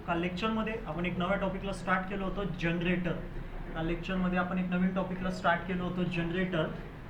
काल लेक्चरमध्ये आपण एक नव्या टॉपिकला स्टार्ट केलं होतं जनरेटर. काल लेक्चरमध्ये आपण एक नवीन टॉपिकला स्टार्ट केलं होतं जनरेटर.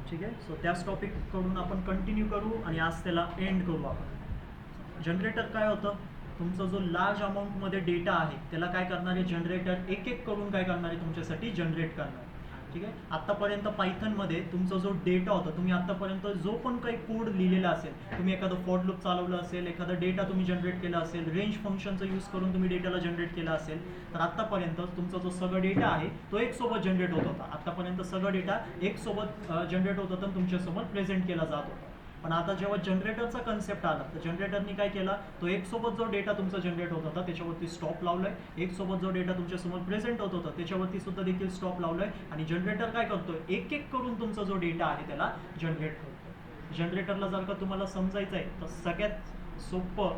ठीक आहे. सो त्याच टॉपिककडून आपण कंटिन्यू करू आणि आज त्याला एंड करू आपण. जनरेटर काय होतं? तुमचा जो लार्ज अमाऊंटमध्ये डेटा आहे त्याला काय करणार आहे जनरेटर, एक एक करून काय करणार आहे तुमच्यासाठी जनरेट करणार. ठीक आहे. आत्तापर्यंत पायथनमध्ये तुमचा जो डेटा होता, तुम्ही आत्तापर्यंत जो पण काही कोड लिहिलेला असेल, तुम्ही एखादं फॉर लूप चालवलं असेल, एखादा डेटा तुम्ही जनरेट केला असेल, रेंज फंक्शनचा यूज करून तुम्ही डेटाला जनरेट केला असेल, तर आत्तापर्यंत तुमचा जो सगळा डेटा आहे तो एक सोबत जनरेट होत होता. आत्तापर्यंत सगळा डेटा एक सोबत जनरेट होत होता आणि तुमच्यासमोर प्रेझेंट केला जात होता. पण आता जेव्हा जनरेटरचा कन्सेप्ट आला तर जनरेटरनी काय केला, तो एक सोबत जो डेटा तुमचा जनरेट होत होता त्याच्यावरती स्टॉप लावलाय. एक सोबत जो डेटा तुमच्यासमोर प्रेझेंट होत होता त्याच्यावरती सुद्धा देखील स्टॉप लावलाय. आणि जनरेटर काय करतोय, एक एक करून तुमचा जो डेटा आहे त्याला जनरेट करतोय. जनरेटरला जर का तुम्हाला समजायचं आहे तर सगळ्यात सोपं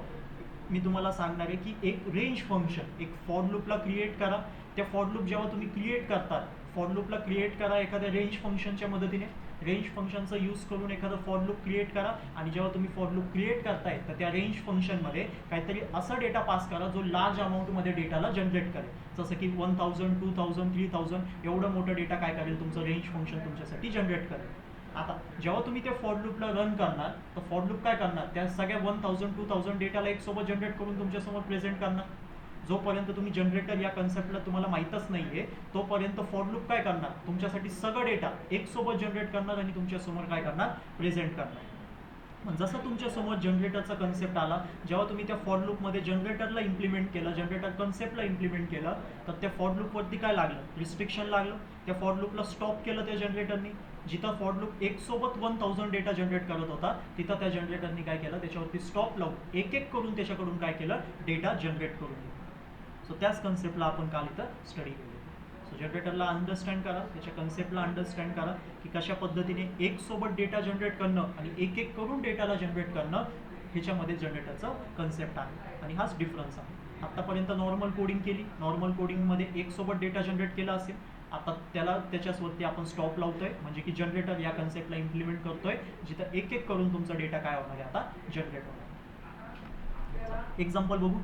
मी तुम्हाला सांगणार आहे की एक रेंज फंक्शन, एक फॉर लूपला क्रिएट करा. त्या फॉर लूप जेव्हा तुम्ही क्रिएट करता, फॉर लूपला क्रिएट करा एखाद्या रेंज फंक्शनच्या मदतीने. रेंज फंक्शनचा यूज करून एखादं फॉर लूप क्रिएट करा आणि जेव्हा तुम्ही फॉर लूप क्रिएट करताय तर त्या रेंज फंक्शनमध्ये काहीतरी असा डेटा पास करा जो लार्ज अमाऊंटमध्ये डेटाला जनरेट करेल. जसं की 1000, 2000, 3000 एवढं मोठं डेटा काय करेल तुमचं रेंज फंक्शन तुमच्यासाठी जनरेट करेल. आता जेव्हा तुम्ही त्या फॉर लूपला रन करणार तर फॉर लूप काय करणार, त्या सगळ्या 1000, 2000 डेटाला एक सोबत जनरेट करून तुमच्यासमोर प्रेझेंट करणार. जोपर्यंत तुम्ही जनरेटर या कन्सेप्टला तुम्हाला माहीतच नाहीये तोपर्यंत फॉर लूप काय करणार, तुमच्यासाठी सगळं डेटा एक सोबत जनरेट करणार आणि तुमच्यासमोर काय करणार, प्रेझेंट करणार. पण जसं तुमच्यासमोर जनरेटरचा कन्सेप्ट आला, जेव्हा तुम्ही त्या फॉर लूपमध्ये जनरेटरला इम्प्लिमेंट केलं, जनरेटर कन्सेप्टला इम्प्लिमेंट केलं, तर त्या फॉर लूपवरती काय लागलं, रिस्ट्रिक्शन लागलं. त्या फॉर लूपला स्टॉप केलं त्या जनरेटरनी. जिथं फॉर लूप एक सोबत 1000 डेटा जनरेट करत होता तिथं त्या जनरेटरनी काय केलं, त्याच्यावरती स्टॉप लावून एक एक करून त्याच्याकडून काय केलं, डेटा जनरेट करून दिला. सो त्याच कन्सेप्टला आपण काल इथं स्टडी केलं. सो जनरेटरला अंडरस्टँड करा, त्याच्या कन्सेप्टला अंडरस्टँड करा की कशा पद्धतीने एक सोबत डेटा जनरेट करणं आणि एक एक करून डेटाला जनरेट करणं ह्याच्यामध्ये जनरेटरचं कन्सेप्ट आहे. आणि हाच डिफरन्स आहे. आत्तापर्यंत नॉर्मल कोडिंग केली, नॉर्मल कोडिंगमध्ये एक सोबत डेटा जनरेट केला असेल, आता त्याच्यावरती आपण स्टॉप लावतोय म्हणजे की जनरेटर या कन्सेप्टला इम्प्लिमेंट करतोय जिथं एक एक करून तुमचा डेटा काय होणार आहे आता जनरेट होणार. एक्झाम्पल बघू.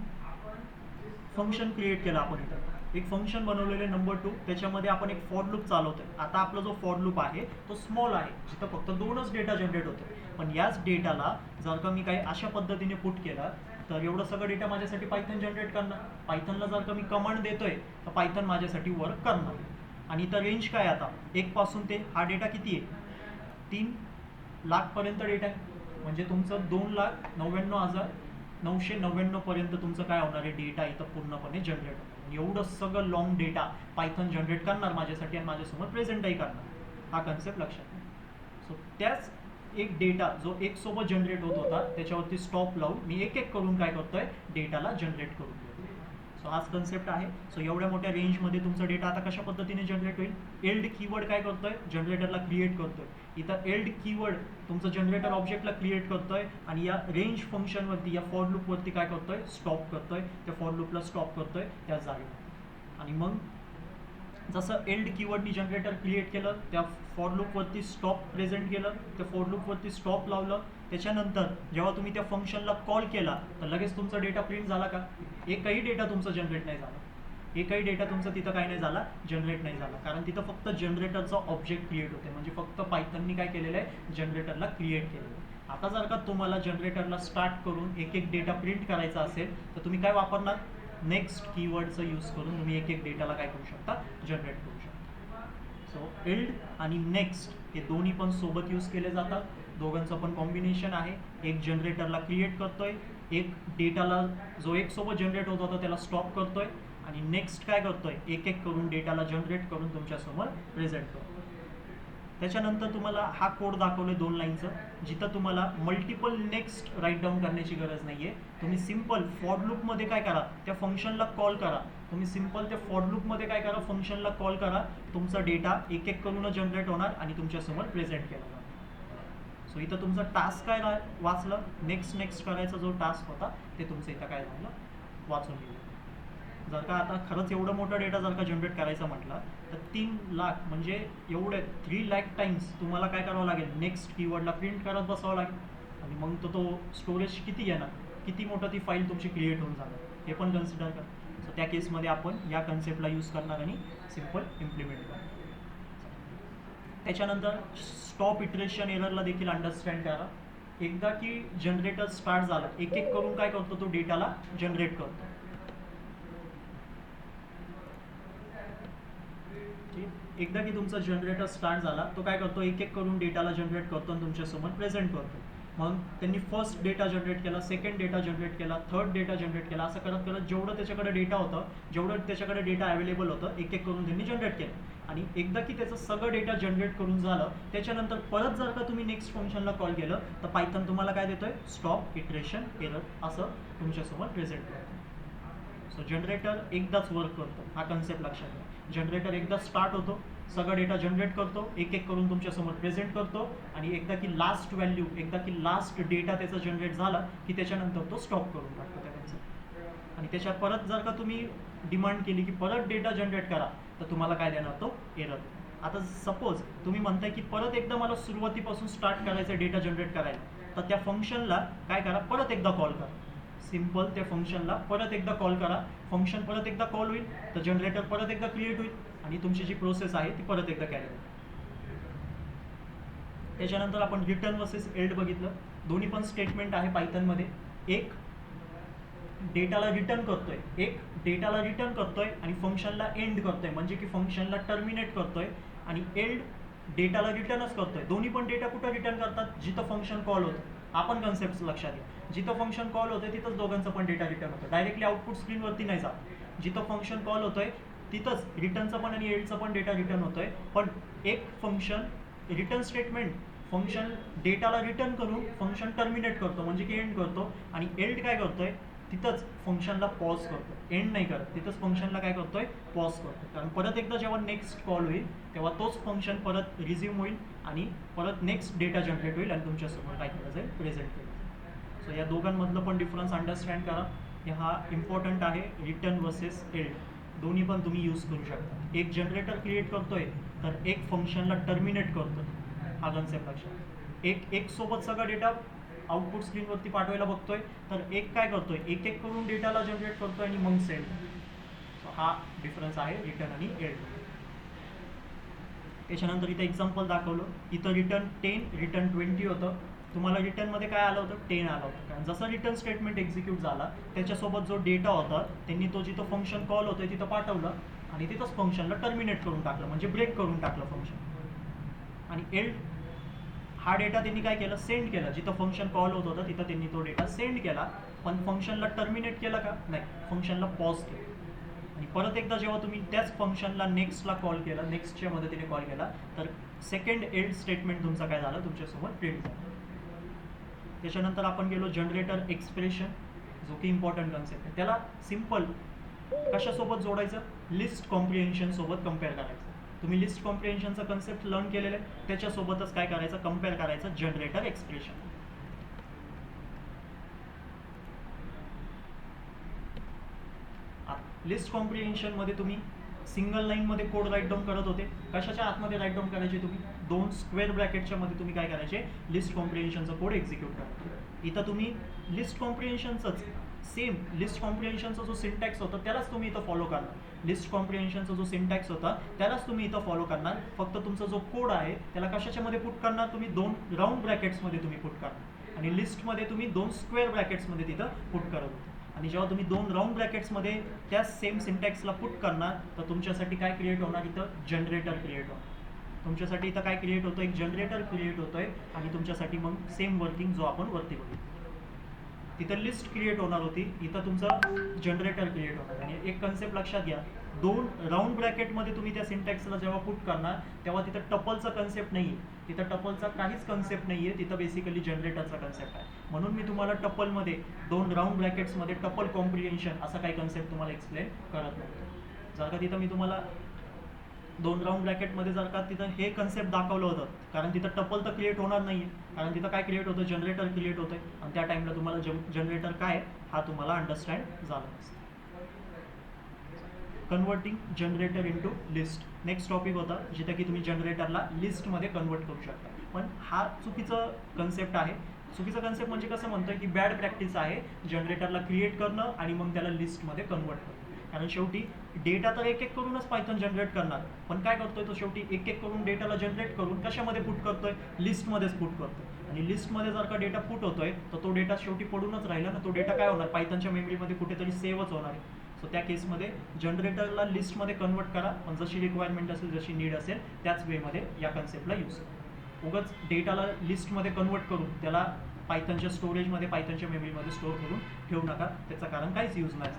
फंक्शन क्रिएट केलं आपण इथं, एक फंक्शन बनवलेले नंबर 2, त्याच्यामध्ये आपण एक फॉर लूप चालवतोय. आता आपला जो फॉर लूप आहे तो स्मॉल आहे, जिथं फक्त 2च डेटा जनरेट होतो. पण याच डेटाला जर का मी काही अशा पद्धतीने पुट केला तर एवढं सगळं डेटा माझ्यासाठी पायथन जनरेट करणार. पायथनला जर का मी कमांड देतोय तर पायथन माझ्यासाठी वर्क करणार. आणि इथं रेंज काय, आता 1 पासून ते हा डेटा किती आहे, 3 लाखपर्यंत डेटा आहे. म्हणजे तुमचं 2,99,999 पर्यंत तुमचं काय होणार आहे, डेटा इथं पूर्णपणे जनरेट होणार. एवढं सगळं लॉंग डेटा पायथन जनरेट करणार माझ्यासाठी आणि माझ्यासमोर प्रेझेंटही करणार. हा कन्सेप्ट लक्षात घ्या. सो त्याच एक डेटा जो एक सोबत जनरेट होत होता त्याच्यावरती स्टॉप लावून मी एक एक करून काय करतोय, डेटाला जनरेट करून देतो. सो हाच कन्सेप्ट आहे. सो एवढ्या मोठ्या रेंजमध्ये तुमचा डेटा आता कशा पद्धतीने जनरेट होईल, एल्ड कीवर्ड काय करतोय, जनरेटरला क्रिएट करतोय. इथं एल्ड कीवर्ड तुमचं जनरेटर ऑब्जेक्टला क्रिएट करतोय आणि या रेंज फंक्शनवरती, या फॉर लूपवरती काय करतोय, स्टॉप करतोय. त्या फॉर लूपला स्टॉप करतोय त्या जागेवर. आणि मग जसं एल्ड कीवर्डनी जनरेटर क्रिएट केलं, त्या फॉर लूपवरती स्टॉप प्रेझेंट केलं, त्या फॉर लूपवरती स्टॉप लावलं. त्याच्यानंतर जेव्हा तुम्ही त्या फंक्शनला कॉल केला तर लगेच तुमचा डेटा प्रिंट झाला का, एकही डेटा तुमचा जनरेट नाही झाला. एकही डेटा तुमचा तिथं काय नाही झाला, जनरेट नाही झाला. कारण तिथं फक्त जनरेटरचा ऑब्जेक्ट क्रिएट होते, म्हणजे फक्त पायथननी काय केलेलं आहे, जनरेटरला क्रिएट केलेलं आहे. आता जर का तुम्हाला जनरेटरला स्टार्ट करून एक एक डेटा प्रिंट करायचा असेल तर तुम्ही काय वापरणार, नेक्स्ट कीवर्डचा यूज करून तुम्ही एक एक डेटाला काय करू शकता, जनरेट करू शकता. सो एल्ड आणि नेक्स्ट हे दोन्ही पण सोबत यूज केले जातात. दोघांचं पण कॉम्बिनेशन आहे. एक जनरेटरला क्रिएट करतोय, एक डेटाला जो एक सोबत जनरेट होत होता त्याला स्टॉप करतोय आणि नेक्स्ट काय करतोय, एक एक करून डेटाला जनरेट करून तुमच्यासमोर प्रेझेंट करतोय. त्याच्यानंतर तुम्हाला हा कोड दाखवले 2 लाईनचं, जिथं तुम्हाला मल्टिपल नेक्स्ट राईट डाऊन करण्याची गरज नाहीये. तुम्ही सिम्पल फॉर लूपमध्ये काय करा, त्या फंक्शनला कॉल करा. तुम्ही सिम्पल त्या फॉर लूपमध्ये काय करा, फंक्शनला कॉल करा. तुमचा डेटा एक एक करून जनरेट होणार आणि तुमच्यासमोर प्रेझेंट केला जाणार. सो इथं तुमचा टास्क काय वाचलं, नेक्स्ट करायचा जो टास्क होता ते तुमचं इथं काय झालं, वाचून गेलं. जर का आता खरंच एवढं मोठा डेटा जर का जनरेट करायचा म्हटलं तर 3 लाख म्हणजे एवढे 3 लाख टाइम्स तुम्हाला काय करावं लागेल, नेक्स्ट कीवर्डला प्रिंट करत बसावं लागेल. आणि मग तो स्टोरेज किती घेणार, किती मोठं ती फाईल तुमची क्रिएट होऊन जाणार हे पण कन्सिडर करा. सो त्या केसमध्ये आपण या कन्सेप्टला यूज करणार आणि सिम्पल इम्प्लिमेंट करणार. त्याच्यानंतर स्टॉप इटरेशन एररला देखील अंडरस्टँड करा. एकदा की जनरेटर स्टार्ट झालं, एक एक करून काय करतो तो डेटाला जनरेट करतो. एकदा की तुमचा जनरेटर स्टार्ट झाला, तो काय करतो एक एक करून डेटाला जनरेट करतो आणि तुमच्यासमोर प्रेझेंट करतो. मग त्यांनी फर्स्ट डेटा जनरेट केला, सेकंड डेटा जनरेट केला, थर्ड डेटा जनरेट केला, असं करत करत जेवढं त्याच्याकडे डेटा होतं, जेवढं त्याच्याकडे डेटा अवेलेबल होतं, एक एक करून त्यांनी जनरेट केलं. आणि एकदा की त्याचं सगळं डेटा जनरेट करून झालं, त्याच्यानंतर परत जर का तुम्ही नेक्स्ट फंक्शनला कॉल केलं तर पायथन तुम्हाला काय देतोय, स्टॉप इटरेशन एरर असं तुमच्यासमोर प्रेझेंट करतो. सो जनरेटर एकदाच वर्क करतो, हा कन्सेप्ट लक्षात घ्या. जनरेटर एकदा स्टार्ट होतो, सगळा डेटा जनरेट करतो, एक एक करून तुमच्यासमोर प्रेझेंट करतो आणि एकदा की लास्ट व्हॅल्यू, एकदा की लास्ट डेटा त्याचा जनरेट झाला की त्याच्यानंतर तो स्टॉप करून टाकतो त्या कन्सेप्ट. आणि त्याच्यात परत जर का तुम्ही डिमांड केली की परत डेटा जनरेट करा तर तुम्हाला काय देणार, तो एरर. आता सपोज तुम्ही म्हणताय की परत एकदा मला सुरुवातीपासून स्टार्ट करायचं डेटा जनरेट करायला, तर त्या फंक्शनला काय करा, परत एकदा कॉल करा. सिम्पल त्या फंक्शनला परत एकदा कॉल करा, फंक्शन परत एकदा कॉल होईल, तर जनरेटर परत एकदा क्रिएट होईल आणि तुमची जी प्रोसेस आहे ती परत एकदा कॅरी होईल. त्याच्यानंतर आपण रिटर्न वर्सेस एल्ड बघितलं. दोन्ही पण स्टेटमेंट आहे पायथनमध्ये. एक डेटाला रिटर्न करतोय, एक डेटाला रिटर्न करतोय आणि फंक्शनला एंड करतोय, म्हणजे की फंक्शनला टर्मिनेट करतोय. आणि एल्ड डेटाला रिटर्नच करतोय. दोन्ही पण डेटा कुठं रिटर्न करतात, जिथं फंक्शन कॉल होतं. आपण कन्सेप्ट लक्षात घ्या, जिथं फंक्शन कॉल होतोय तिथंच दोघांचं पण डेटा रिटर्न होतं, डायरेक्टली आउटपुट स्क्रीनवरती नाही जात. जिथं फंक्शन कॉल होतोय तिथंच रिटर्नचं पण आणि एल्डचं पण डेटा रिटर्न होतोय. पण एक फंक्शन रिटर्न स्टेटमेंट फंक्शन डेटाला रिटर्न करून फंक्शन टर्मिनेट करतो, म्हणजे की एंड करतो. आणि एल्ड काय करतोय, तिथंच फंक्शनला पॉज करतो, एंड नाही करत, तिथंच फंक्शनला काय करतोय, पॉज करतो. कारण परत एकदा जेव्हा नेक्स्ट कॉल होईल तेव्हा तोच फंक्शन परत रिझ्यूम होईल आणि परत नेक्स्ट डेटा जनरेट होईल आणि तुमच्यासमोर काय केलं जाईल, प्रेझेंट केलं जाईल. सो या दोघांमधलं पण डिफरन्स अंडरस्टँड करा. हा इम्पॉर्टंट आहे. रिटर्न वर्सेस एल्ड दोन्ही पण तुम्ही यूज करू शकता. एक जनरेटर क्रिएट करतोय तर एक फंक्शनला टर्मिनेट करतोय, हा कन्सेप्ट लक्षात. एक सोबत सगळा डेटा आउटपुट स्क्रीनवरती पाठवायला बघतोय, तर एक काय करतोय, एक एक करून डेटाला जनरेट करतोय आणि मग सेंड. सो हा डिफरन्स आहे रिटर्न आणि एल्ड. त्याच्यानंतर इथं एक्झाम्पल दाखवलं. इथं रिटर्न 10 रिटर्न 20 होतं. तुम्हाला रिटर्नमध्ये काय आलं होतं, 10 आलं होतं. कारण जसं रिटर्न स्टेटमेंट एक्झिक्यूट झाला त्याच्यासोबत जो डेटा होता त्यांनी तो जिथं फंक्शन कॉल होतं तिथं पाठवलं आणि तिथंच फंक्शनला टर्मिनेट करून टाकलं, म्हणजे ब्रेक करून टाकलं फंक्शन. आणि एल्ड हा डेटा त्यांनी काय केलं, सेंड केला. जिथं फंक्शन कॉल होत होतं तिथं त्यांनी तो डेटा सेंड केला, पण फंक्शनला टर्मिनेट केलं का, नाही, फंक्शनला पॉज केलं. आणि परत एकदा जेव्हा तुम्ही त्याच फंक्शनला नेक्स्टला कॉल केला, नेक्स्टच्या मदतीने कॉल केला, तर सेकंड एल्ड स्टेटमेंट तुमचा काय झालं, तुमच्यासमोर प्रिंट झाला. त्याच्यानंतर आपण गेलो जनरेटर एक्सप्रेशन, जो की इम्पॉर्टंट कन्सेप्ट आहे. त्याला सिम्पल कशासोबत जोडायचं, लिस्ट कॉम्प्रिहेन्शन सोबत कम्पेअर करायचं. तुम्ही लिस्ट कॉम्प्रिहेन्शनचा कन्सेप्ट लर्न केलेलं आहे, त्याच्यासोबतच काय करायचं, कम्पेअर करायचं जनरेटर एक्सप्रेशन. लिस्ट कॉम्प्रिहेन्शनमध्ये तुम्ही सिंगल लाईनमध्ये कोड राईट डाऊन करत होते. कशाच्या आतमध्ये राईट डाऊन करायचे तुम्ही, 2 स्क्वेअर ब्रॅकेटच्या मध्ये तुम्ही काय करायचे, लिस्ट कॉम्प्रिहेन्शनचा कोड एक्झिक्यूट करा. इथं तुम्ही लिस्ट कॉम्प्रिहेन्शनचंच सेम लिस्ट कॉम्प्रिहेन्शनचा जो सिंटॅक्स होता त्यालाच तुम्ही इथं फॉलो करणार. लिस्ट कॉम्प्रिहेन्शनचा जो सिंटॅक्स होता त्यालाच तुम्ही इथं फॉलो करणार. फक्त तुमचा जो कोड आहे त्याला कशाच्यामध्ये पुट करणार, तुम्ही 2 राऊंड ब्रॅकेट्समध्ये तुम्ही पुट करणार आणि लिस्टमध्ये तुम्ही 2 स्क्वेअर ब्रॅकेट्समध्ये तिथं पुट करत होते. आणि जेव्हा तुम्ही 2 राऊंड ब्रॅकेट्समध्ये त्या सेम सिंटॅक्सला पुट करणार तर तुमच्यासाठी काय क्रिएट होणार, इथं जनरेटर क्रिएट होणार. तुमच्यासाठी इथं काय क्रिएट होतं, एक जनरेटर क्रिएट होतोय आणि तुमच्यासाठी मग सेम वर्किंग जो आपण वरती बघू, तिथं लिस्ट क्रिएट होणार होती, इथं तुमचं जनरेटर क्रिएट होणार. आणि एक कन्सेप्ट लक्षात घ्या, 2 राऊंड ब्रॅकेटमध्ये तुम्ही त्या सिंटॅक्सला जेव्हा पुट करणार तेव्हा तिथं टपलचा कन्सेप्ट नाही आहे, तिथं टपलचा काहीच कन्सेप्ट नाही आहे, तिथं बेसिकली जनरेटरचा कन्सेप्ट आहे. म्हणून मी तुम्हाला टपलमध्ये 2 राऊंड ब्रॅकेट्समध्ये टपल कॉम्प्रिहेन्शन असा काही कन्सेप्ट तुम्हाला एक्सप्लेन करत नाही. जर का तिथं मी तुम्हाला 2 राऊंड ब्रॅकेटमध्ये जर का तिथं हे कन्सेप्ट दाखवलं होतं, कारण तिथं टपल तर क्रिएट होणार नाही आहे, कारण तिथं काय क्रिएट होतं, जनरेटर क्रिएट होतं आणि त्या टाईमला तुम्हाला जनरेटर काय हा तुम्हाला अंडरस्टँड झाला नसतं. Converting generator into list next topic होता, जिथं की तुम्ही जनरेटरला लिस्टमध्ये कन्वर्ट करू शकता. पण हा चुकीचं कन्सेप्ट आहे. चुकीचं कन्सेप्ट म्हणजे कसं म्हणतोय की बॅड प्रॅक्टिस आहे जनरेटरला क्रिएट करणं आणि मग त्याला लिस्टमध्ये कन्वर्ट करणं. कारण शेवटी डेटा तर एक एक करूनच पायथन जनरेट करणार, पण काय करतोय तो शेवटी एक एक करून डेटाला जनरेट करून कशामध्ये पुट करतोय, लिस्टमध्येच पुट करतोय. आणि लिस्टमध्ये जर का डेटा पुट होतोय तर तो डेटा शेवटी पडूनच राहिला ना, तो डेटा काय होणार, पायथनच्या मेमरीमध्ये कुठेतरी सेव्हच होणार आहे. सो त्या केसमध्ये जनरेटरला लिस्टमध्ये कन्वर्ट करा, पण जशी रिक्वायरमेंट असेल, जशी नीड असेल त्याच वेमध्ये या कन्सेप्टला यूज करा. उगाच डेटाला लिस्टमध्ये कन्वर्ट करून त्याला पायथनच्या स्टोरेजमध्ये, पायथनच्या मेमरीमध्ये स्टोअर करून ठेवू नका, त्याचं कारण काहीच यूज नाही.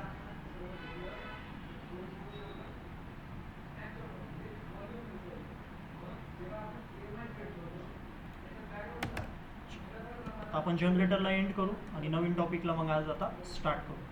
आपण जनरेटरला एंड करू आणि नवीन टॉपिकला मग आज आता स्टार्ट करू.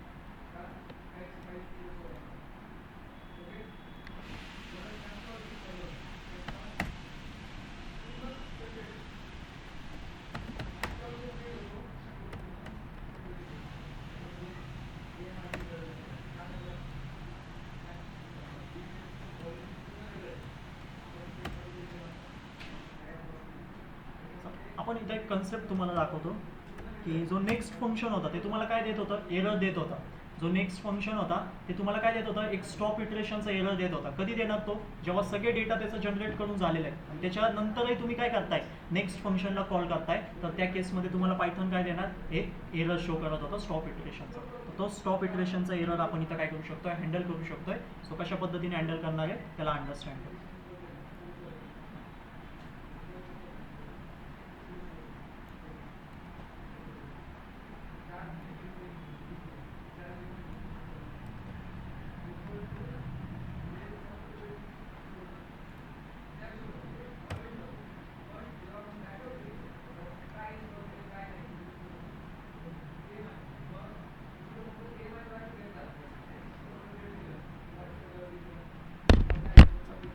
आपण इथं एक कन्सेप्ट तुम्हाला दाखवतो की जो नेक्स्ट फंक्शन होता ते तुम्हाला काय देत होतं, एरर देत होता. जो नेक्स्ट फंक्शन होता ते तुम्हाला काय देत होतं, एक स्टॉप इटरेशनचा एरर देत होता. कधी देणार तो, जेव्हा सगळे डेटा त्याचं जनरेट करून झालेलं आहे आणि त्याच्यानंतरही तुम्ही काय करताय, नेक्स्ट फंक्शनला कॉल करताय, तर त्या केसमध्ये तुम्हाला पायथन काय देणार, एक एरर शो करत होता स्टॉप इटरेशनचा. तर तो स्टॉप इटरेशनचा एरर आपण इथं काय करू शकतोय, हँडल करू शकतोय. सो कशा पद्धतीने हँडल करणार आहे त्याला अंडरस्टँड करू.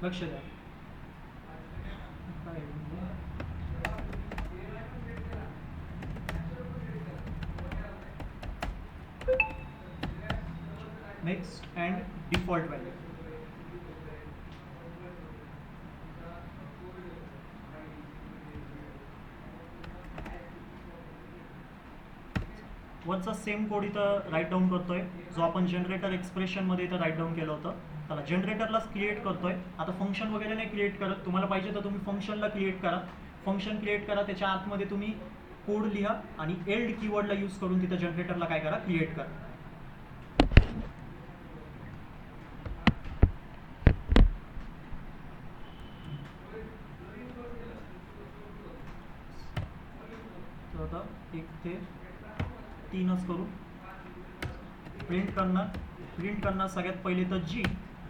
लक्ष द्या. Next and default value. वरचा सेम कोड इथं राईट डाऊन करतोय, जो आपण जनरेटर एक्सप्रेशनमध्ये इथं राईट डाऊन केलं होतं. त्याला जनरेटरलाच क्रिएट करतोय. आता फंक्शन वगैरे नाही क्रिएट करत, तुम्हाला पाहिजे तर तुम्ही फंक्शनला क्रिएट करा. फंक्शन क्रिएट करा, त्याच्या आतमध्ये तुम्ही कोड लिहा आणि एल्ड कीवर्डला यूज करून तिथं जनरेटरला काय करा, क्रिएट करा. तर आता 1 ते 3च करू. प्रिंट करणार सगळ्यात पहिले तर जी.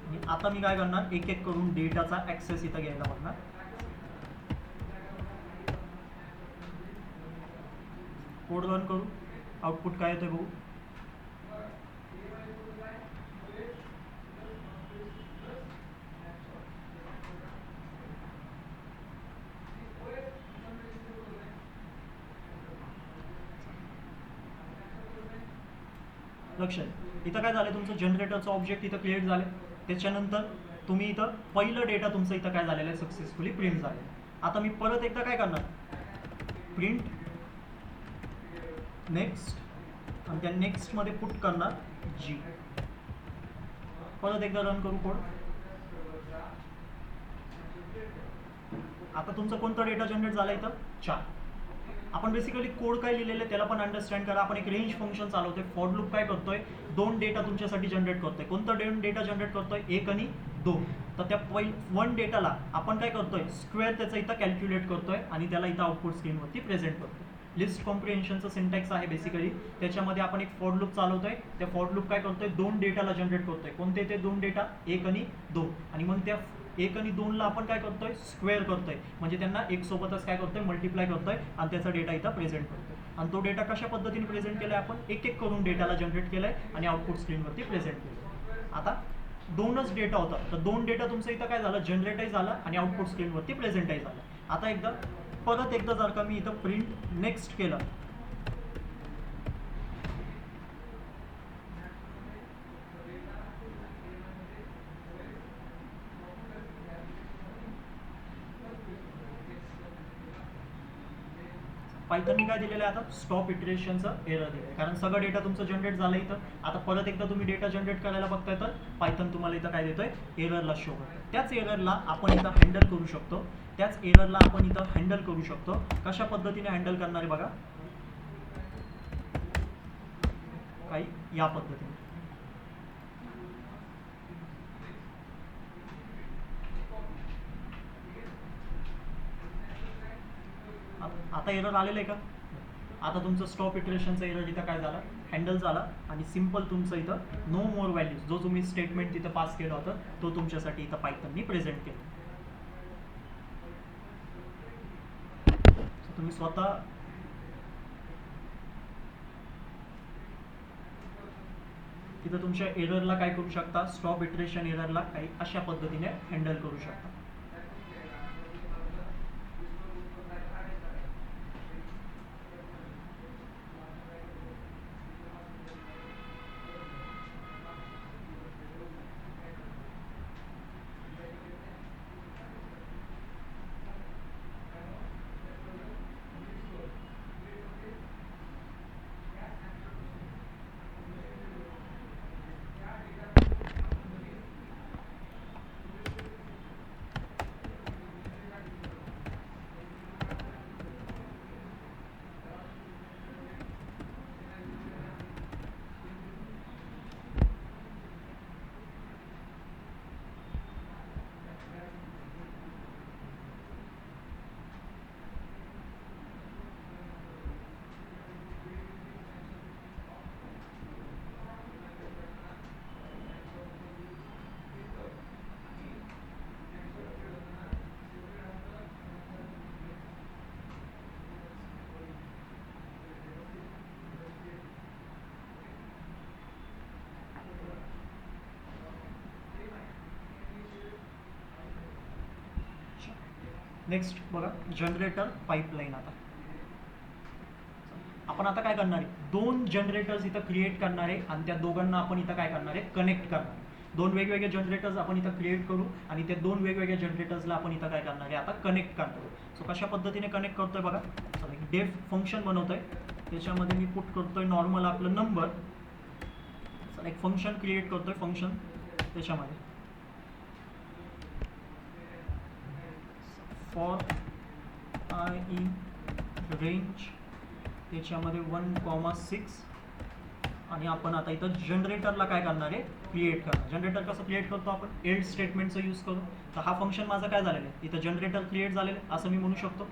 आणि आता मी काय करणार, एक एक करून डेटाचा ॲक्सेस इथं घ्यायला बघणार. कोड रन करू, आउटपुट काय येतंय बघू. लक्ष आहे, इथं काय झालं, तुमचं जनरेटरचं ऑब्जेक्ट इथं क्रिएट झाले. त्याच्यानंतर तुम्ही इथं पहिलं डेटा तुमचं इथं काय झालेलं आहे, सक्सेसफुली प्रिंट झाले. आता मी परत एकदा काय करणार, प्रिंट नेक्स्ट आणि त्या नेक्स्टमध्ये पुट करणार जी. परत एकदा रन करू कोड. आता तुमचा कोणता डेटा जनरेट झाला इथं, 4. आपण बेसिकली कोड काय लिहिलेलं आहे त्याला पण अंडरस्टँड करा. आपण एक रेंज फंक्शन चालवतोय. फॉर लूप काय करतोय, 2 डेटा तुमच्यासाठी जनरेट करतोय. कोणता डेटा जनरेट करतोय, 1 आणि 2. तर त्या 1 डेटाला आपण काय करतोय, स्क्वेअर त्याचा इथं कॅल्क्युलेट करतोय आणि त्याला इथं आउटपुट स्क्रीनवरती प्रेझेंट करतोय. लिस्ट कॉम्प्रिहेन्शनचं सिंटॅक्स आहे बेसिकली. त्याच्यामध्ये आपण एक फॉर लूप चालवतोय. त्या फॉर लूप काय करतोय, 2 डेटाला जनरेट करतोय. कोणते ते 2 डेटा, 1 आणि 2. आणि मग त्या 1 आणि 2ला आपण काय करतोय, स्क्वेअर करतोय. म्हणजे त्यांना 1 सोबतच काय करतोय, मल्टिप्लाय करतोय आणि त्याचा डेटा इथं प्रेझेंट करतोय. आणि तो डेटा कशा पद्धतीने प्रेझेंट केलाय, आपण एक एक करून डेटाला जनरेट केलाय आणि आउटपुट स्क्रीनवरती प्रेझेंट केलं. आता 2च डेटा होता, तर 2 डेटा तुमचं इथं काय झालं, जनरेटही झाला आणि आउटपुट स्क्रीनवरती प्रेझेंटही झालं. आता परत एकदा जर का मी इथं प्रिंट नेक्स्ट केलं, पायथननी काय दिलेलं आहे आता स्टॉप इटरेशनचं एरर दिलं आहे, कारण सगळं डेटा तुमचं जनरेट झालं इथं. आता परत एकदा तुम्ही डेटा जनरेट करायला बघताय तर पायथन तुम्हाला इथं काय देतोय, एररला शो करतो. त्याच एररला आपण इथं हँडल करू शकतो. कशा पद्धतीने हँडल करणार आहे बघा, काही या पद्धतीने. आता एरर आलेलं आहे का, आता तुमचं स्टॉप इटरेशनचा एरर इथं काय झाला, हँडल झाला. आणि सिम्पल तुमचं इथं नो मोर व्हॅल्यूज जो तुम्ही स्टेटमेंट तिथं पास केला होता तो तुमच्यासाठी इथं पायथननी प्रेझेंट केला. तुम्ही स्वतः तिथं तुमच्या एररला काय करू शकता, स्टॉप इटरेशन एररला काही अशा पद्धतीने हँडल करू शकता. नेक्स्ट बघा जनरेटर पाईपलाईन. आपण आता काय करणार आहे, दोन जनरेटर्स इथं क्रिएट करणार आहे आणि त्या दोघांना आपण इथं काय करणार आहे, कनेक्ट करणार. दोन वेगवेगळे जनरेटर्स आपण इथं क्रिएट करू आणि त्या दोन वेगवेगळ्या जनरेटर्सला आपण इथं काय करणार आहे, आता कनेक्ट करणार. सो कशा पद्धतीने कनेक्ट करतोय बघा, डेफ फंक्शन बनवतोय, त्याच्यामध्ये मी पुट करतोय नॉर्मल आपलं नंबर. एक फंक्शन क्रिएट करतोय, फंक्शन त्याच्यामध्ये फॉर आय इन रेंज त्याच्यामध्ये 1,6 आणि आपण आता इथं जनरेटरला काय करणार आहे, क्रिएट करणार. जनरेटर कसं क्रिएट करतो आपण, एल्ड स्टेटमेंटचं यूज करू. तर हा फंक्शन माझा काय झालेलं आहे, इथं जनरेटर क्रिएट झालेलं आहे असं मी म्हणू शकतो.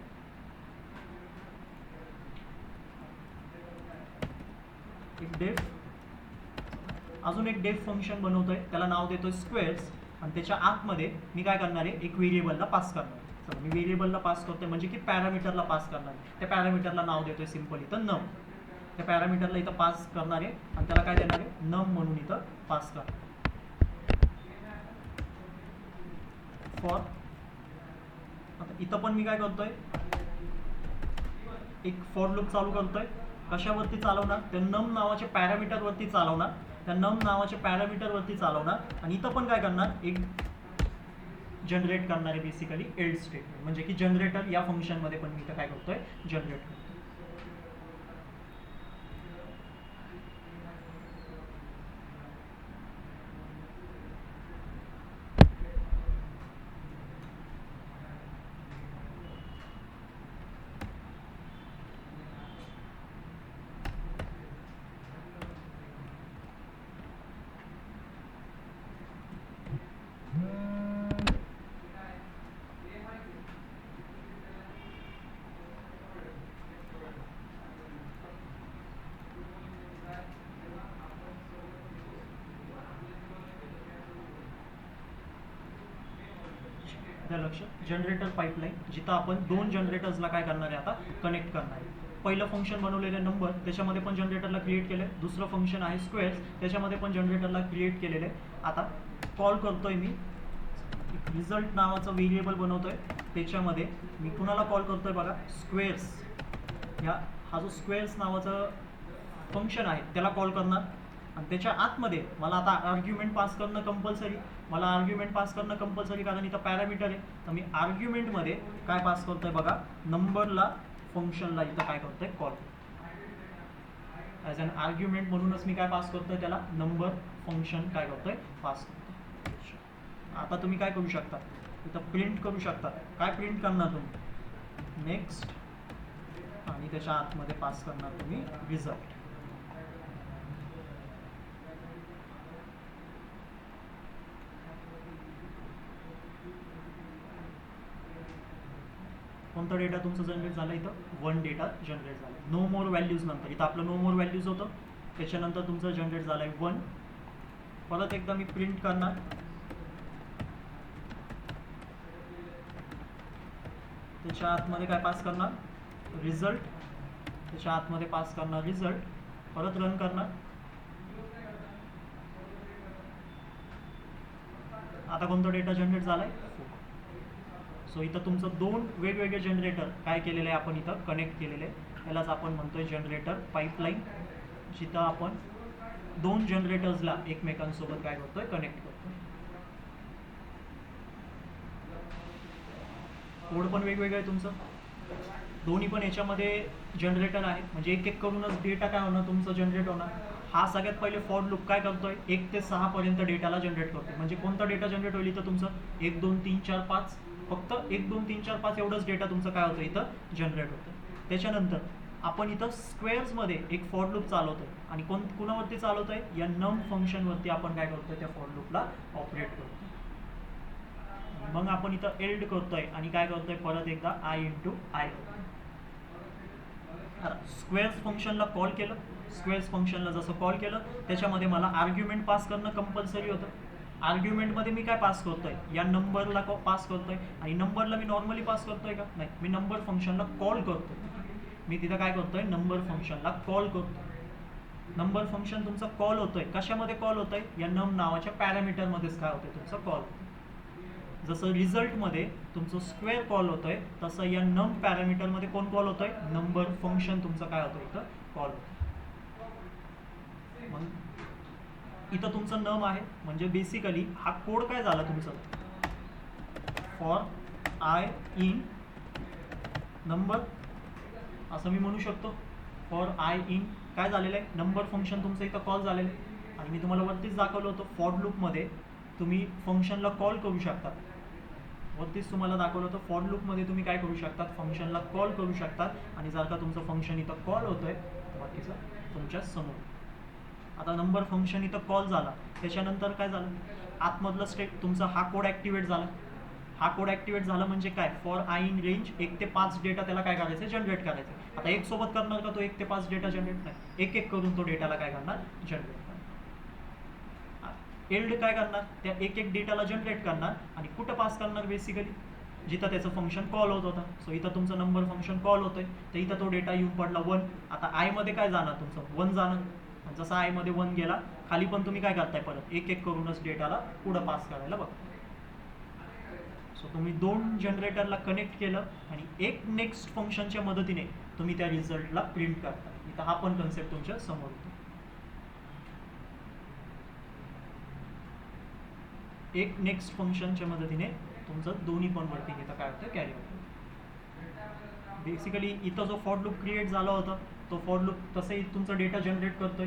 अजून एक डेफ फंक्शन बनवतोय, त्याला नाव देतोय स्क्वेअर्स आणि त्याच्या आतमध्ये मी काय करणार आहे, एक व्हेरिएबलला पास करणार. चला मी व्हेरिएबलला पास करतोय म्हणजे की पॅरामीटरला पास करणार आहे. त्या पॅरामीटरला नाव देतोय सिम्पल इथं नम. त्या पॅरामीटरला इथं पास करणार आहे आणि त्याला काय देणार आहे, नम म्हणून इथं पास करणार. फॉर आता इथं पण मी काय करतोय, एक फॉर लूप चालू करतोय. कशावरती चालवणार, त्या नम नावाच्या पॅरामीटरवरती चालवणार. त्या नम नावाच्या पॅरामीटरवरती चालवणार आणि इथं पण काय करणार, एक जनरेट करणार आहे बेसिकली एल्ड स्टेटमेंट. म्हणजे की जनरेटर या फंक्शनमध्ये पण मी इथं काय करतोय, जनरेट करतोय. लक्ष जनरेटर पाईपलाईन, जिथं आपण दोन जनरेटर्सला काय करणार आहे, आता कनेक्ट करणार आहे. पहिलं फंक्शन बनवलेलं नंबर, त्याच्यामध्ये पण जनरेटरला क्रिएट केलं. दुसरं फंक्शन आहे स्क्वेअर्स, त्याच्यामध्ये पण जनरेटरला क्रिएट केलेलं आहे. आता कॉल करतोय मी, रिझल्ट नावाचं व्हेरिएबल बनवतोय, त्याच्यामध्ये मी कुणाला कॉल करतोय बघा, स्क्वेअर्स. हा जो स्क्वेअर्स नावाचं फंक्शन आहे त्याला कॉल करणार आणि त्याच्या आतमध्ये मला आता आर्ग्युमेंट पास करणं कंपल्सरी. कारण इथं पॅरामीटर आहे. तर मी आर्ग्युमेंटमध्ये काय पास करतोय बघा, नंबरला फंक्शनला इथं काय करतोय, कॉल ॲज अन आर्ग्युमेंट म्हणूनच मी काय पास करतोय त्याला, नंबर फंक्शन काय करतोय, पास करतोय. आता तुम्ही काय करू शकता, इथं प्रिंट करू शकता. काय प्रिंट करणार तुम्ही, नेक्स्ट, आणि त्याच्या आतमध्ये पास करणार तुम्ही रिझल्ट. कोणता डेटा तुमचं जनरेट झाला, इथं 1 डेटा जनरेट झाला. नो मोर व्हॅल्यूज नंतर इथं आपलं नो मोर व्हॅल्यूज होतं, त्याच्यानंतर तुमचं जनरेट झालं आहे 1. परत एकदा मी प्रिंट करणार, त्याच्या आतमध्ये काय पास करणार, रिझल्ट, त्याच्या आतमध्ये पास करणार रिझल्ट, परत रन करणार. आता कोणता डेटा जनरेट झाला आहे, सो इथं तुमचं 2 वेगवेगळे जनरेटर काय केलेलं आहे, आपण इथं कनेक्ट केलेले आहे. त्यालाच आपण म्हणतोय जनरेटर पाईपलाईन, जिथं आपण 2 जनरेटर्सला एकमेकांसोबत काय करतोय, कनेक्ट करतोय. कोड पण वेगवेगळं आहे तुमचं, दोन्ही पण याच्यामध्ये जनरेटर आहे, म्हणजे एक एक करूनच डेटा काय होणार तुमचं जनरेट होणार. हा सगळ्यात पहिले फॉर लूप काय करतोय, 1 ते 6 पर्यंत डेटाला जनरेट करतोय. म्हणजे कोणता डेटा जनरेट होईल इथं तुमचं, 1 2 3 4 5, फक्त 1 2 3 4 5 एवढंच डेटा तुमचं काय होतं इथं जनरेट होतं. त्याच्यानंतर आपण इथं स्क्वेअर्समध्ये एक फॉर लूप चालवतोय, आणि कुणावरती चालवतोय, या नम फंक्शनवरती आपण काय करतोय, त्या फॉर लूपला ऑपरेट करतोय. मग आपण इथं एल्ड करतोय आणि काय करतोय, परत एकदा आय इंटू आय करतोय. स्क्वेअर्स फंक्शनला कॉल केलं, स्क्वेअर्स फंक्शनला जसं कॉल केलं त्याच्यामध्ये मला आर्ग्युमेंट पास करणं कंपल्सरी होतं. आर्ग्युमेंटमध्ये मी काय पास करतोय, या नंबरला पास करतोय, आणि नंबरला मी नॉर्मली पास करतोय का, नाही, मी नंबर फंक्शनला कॉल करतोय. मी तिथं काय करतोय, नंबर फंक्शनला कॉल करतोय. नंबर फंक्शन तुमचा कॉल होतोय, कशामध्ये कॉल होतोय, या नम नावाच्या पॅरामीटरमध्येच काय होतंय, तुमचं कॉल. जसं रिझल्टमध्ये तुमचं स्क्वेअर कॉल होतोय, तसं या नम पॅरामीटरमध्ये कोण कॉल होतोय, नंबर फंक्शन तुमचं काय होतं इथं कॉल होतं. मग इथं तुमचं नम आहे, म्हणजे बेसिकली हा कोड काय झाला तुमचं, फॉर आय इन नंबर असं मी म्हणू शकतो. फॉर आय इन काय झालेलं आहे, नंबर फंक्शन तुमचं इथं कॉल झालेलं आहे. आणि मी तुम्हाला वरतीच दाखवलं होतं, फॉर लूपमध्ये तुम्ही फंक्शनला कॉल करू शकता. वरतीच तुम्हाला दाखवलं होतं, फॉर लूपमध्ये तुम्ही काय करू शकतात, फंक्शनला कॉल करू शकतात. आणि जर का तुमचं फंक्शन इथं कॉल होतोय, बाकीचं तुमच्या समोर. आता नंबर फंक्शन इथं कॉल झाला, त्याच्यानंतर काय झालं, आतमधलं स्टेट तुमचा हा कोड ॲक्टिवेट झाला. हा कोड ॲक्टिवेट झाला म्हणजे काय, फॉर आय इन रेंज 1 ते 5 डेटा त्याला काय करायचं, जनरेट करायचं. आता एक सोबत करणार का तो 1 ते 5 डेटा जनरेट, नाही, एक एक करून तो डेटाला काय करणार, जनरेट करणार. एल्ड काय करणार, त्या एक एक डेटाला जनरेट करणार आणि कुठं पास करणार, बेसिकली जिथं त्याचं फंक्शन कॉल होत होता. सो इथं तुमचं नंबर फंक्शन कॉल होतोय, तर इथं तो डेटा येऊन पडला 1. आता आयमध्ये काय जाणार, तुमचं 1 जाणार. जसा आयमध्ये 1 गेला, खाली पण तुम्ही काय करताय, परत एक एक करूनच डेटाला पुढं पास करायला बघा. सो तुम्ही 2 जनरेटरला कनेक्ट केलं आणि एक नेक्स्ट फंक्शनच्या मदतीने तुम्ही त्या रिझल्टला प्रिंट करता. इथं हा पण कन्सेप्ट तुमच्या समोर येतो. एक नेक्स्ट फंक्शनच्या मदतीने तुमचं दोन्ही पण वर्किंग इथं काय होतं, कॅरी होतं. बेसिकली इथं जो फॉर लूप क्रिएट झाला होता, तो फॉर लूप तसंही तुमचा डेटा जनरेट करतोय.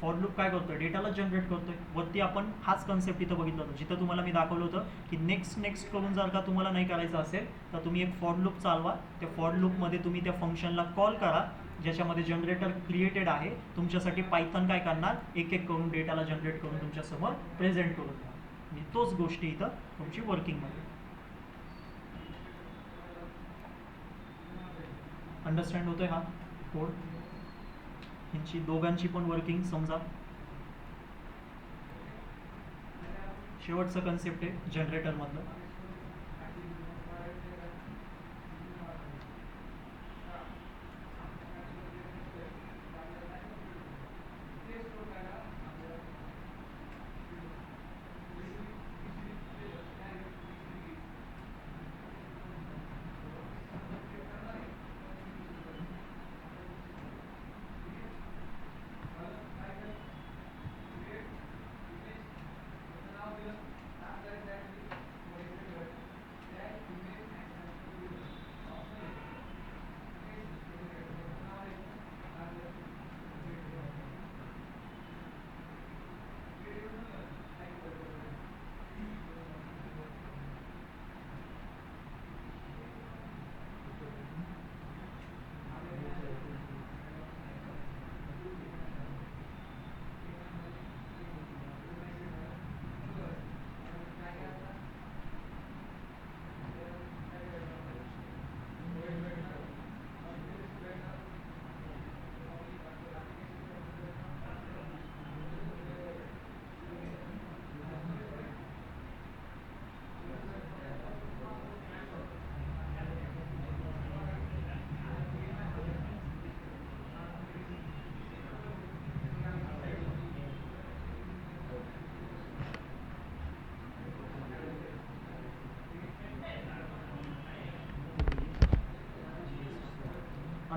फॉर लूप काय करतोय, डेटाला जनरेट करतोय. वरती आपण हाच कन्सेप्ट इथं बघितलं होतं, जिथं तुम्हाला मी दाखवलं होतं की नेक्स्ट करून जर का तुम्हाला नाही करायचं असेल, तर तुम्ही एक फॉर लूप चालवा. त्या फॉर लूपमध्ये तुम्ही त्या फंक्शनला कॉल करा, ज्याच्यामध्ये जनरेटर क्रिएटेड आहे. तुमच्यासाठी पायथन काय करणार, एक एक करून डेटाला जनरेट करून तुमच्यासमोर प्रेझेंट करून द्या. आणि तोच गोष्टी इथं तुमची वर्किंगमध्ये. अंडरस्टँड होतोय हा कोड, ह्यांची दोघांची पण वर्किंग समजा. शेवटचं कन्सेप्ट आहे जनरेटरमधलं.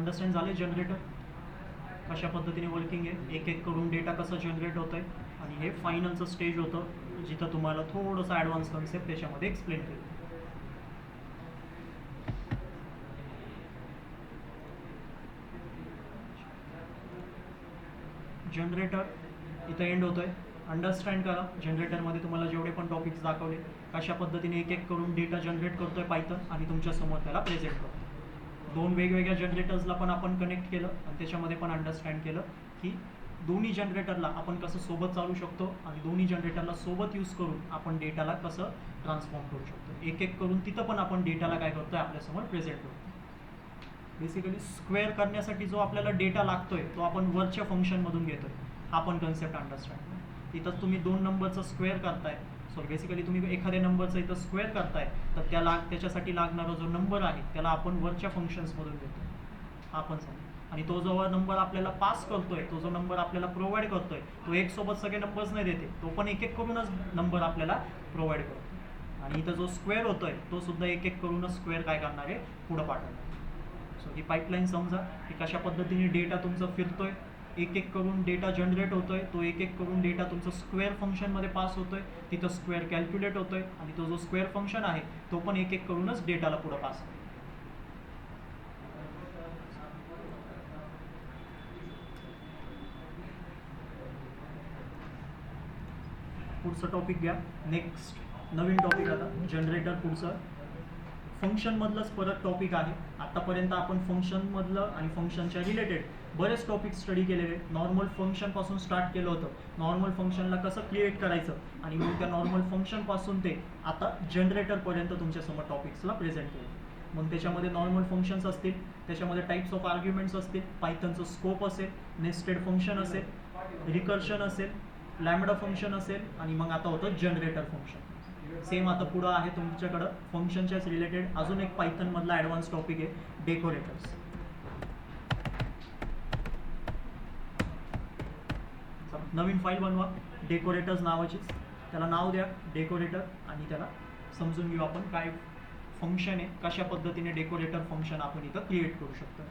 अंडरस्टँड झाले जनरेटर कशा पद्धतीने वर्किंग आहे, एक एक करून डेटा कसं जनरेट होतं आहे, आणि हे फायनलचं स्टेज होतं जिथं तुम्हाला थोडंसं ॲडव्हान्स कन्सेप्ट त्याच्यामध्ये एक्सप्लेन केलं. जनरेटर इथं एंड होतोय. अंडरस्टँड करा जनरेटरमध्ये तुम्हाला जेवढे पण टॉपिक्स दाखवले कशा पद्धतीने एक एक करून डेटा जनरेट करतोय पायथन आणि तुमच्यासमोर त्याला प्रेझेंट करतो. दोन वेगवेगळ्या जनरेटर्सला पण आपण कनेक्ट केलं आणि त्याच्यामध्ये पण अंडरस्टँड केलं की दोन्ही जनरेटरला आपण कसं सोबत चालू शकतो आणि दोन्ही जनरेटरला सोबत यूज करून आपण डेटाला कसं ट्रान्सफॉर्म करू शकतो. एक एक करून तिथं पण आपण डेटाला काय करतोय आपल्यासमोर प्रेझेंट करतो. बेसिकली स्क्वेअर करण्यासाठी जो आपल्याला डेटा लागतोय तो आपण वरच्या फंक्शनमधून घेतोय. हा पण कन्सेप्ट अंडरस्टँड. इथं तुम्ही 2 नंबरचा स्क्वेअर करताय, सॉरी बेसिकली तुम्ही एखाद्या नंबरचा इथं स्क्वेअर करताय तर त्याच्यासाठी लागणारा जो नंबर आहे त्याला आपण वरच्या फंक्शन्समधून घेतो. हा पण सांगा. आणि तो जो नंबर आपल्याला पास करतोय, तो जो नंबर आपल्याला प्रोव्हाइड करतोय तो एक सोबत सगळे नंबर्स नाही देते, तो पण एक एक करूनच नंबर आपल्याला प्रोव्हाइड करतो. आणि इथं जो स्क्वेअर होतोय तो सुद्धा एक एक करूनच स्क्वेअर काय करणार आहे पुढं पाठवणार. सो ही पाईपलाईन समजा की कशा पद्धतीने डेटा तुमचा फिरतोय, एक एक करून डेटा जनरेट होतोय, तो एक एक करून डेटा तुमचं स्क्वेअर फंक्शनमध्ये पास होतोय, तिथं स्क्वेअर कॅल्क्युलेट होतोय आणि तो जो स्क्वेअर फंक्शन आहे तो पण एक एक करूनच डेटाला पुढं पास होतो. पुढचं टॉपिक घ्या. नेक्स्ट नवीन टॉपिक आता जनरेटर. पुढचं फंक्शनमधलंच परत टॉपिक आहे. आतापर्यंत आपण फंक्शनमधलं आणि फंक्शनच्या रिलेटेड बरेच टॉपिक स्टडी केलेले. नॉर्मल फंक्शनपासून स्टार्ट केलं होतं, नॉर्मल फंक्शनला कसं क्रिएट करायचं आणि मग त्या नॉर्मल फंक्शनपासून ते आता जनरेटरपर्यंत तुमच्यासमोर टॉपिक्सला प्रेझेंट केलं. मग त्याच्यामध्ये नॉर्मल फंक्शन्स असतील, त्याच्यामध्ये टाईप्स ऑफ आर्ग्युमेंट्स असतील, पायथनचं स्कोप असेल, नेस्टेड फंक्शन असेल, रिकर्शन असेल, लॅम्बडा फंक्शन असेल आणि मग आता होतं जनरेटर फंक्शन. सेम आता पुढं आहे तुमच्याकडं फंक्शनच्याच रिलेटेड अजून एक पायथनमधला ॲडव्हान्स टॉपिक आहे डेकोरेटर्स. नवीन फाईल बनवा डेकोरेटर्स नावाचीच, त्याला नाव द्या डेकोरेटर आणि त्याला समजून घेऊ आपण काय फंक्शन आहे, कशा पद्धतीने डेकोरेटर फंक्शन आपण इथं क्रिएट करू शकतो.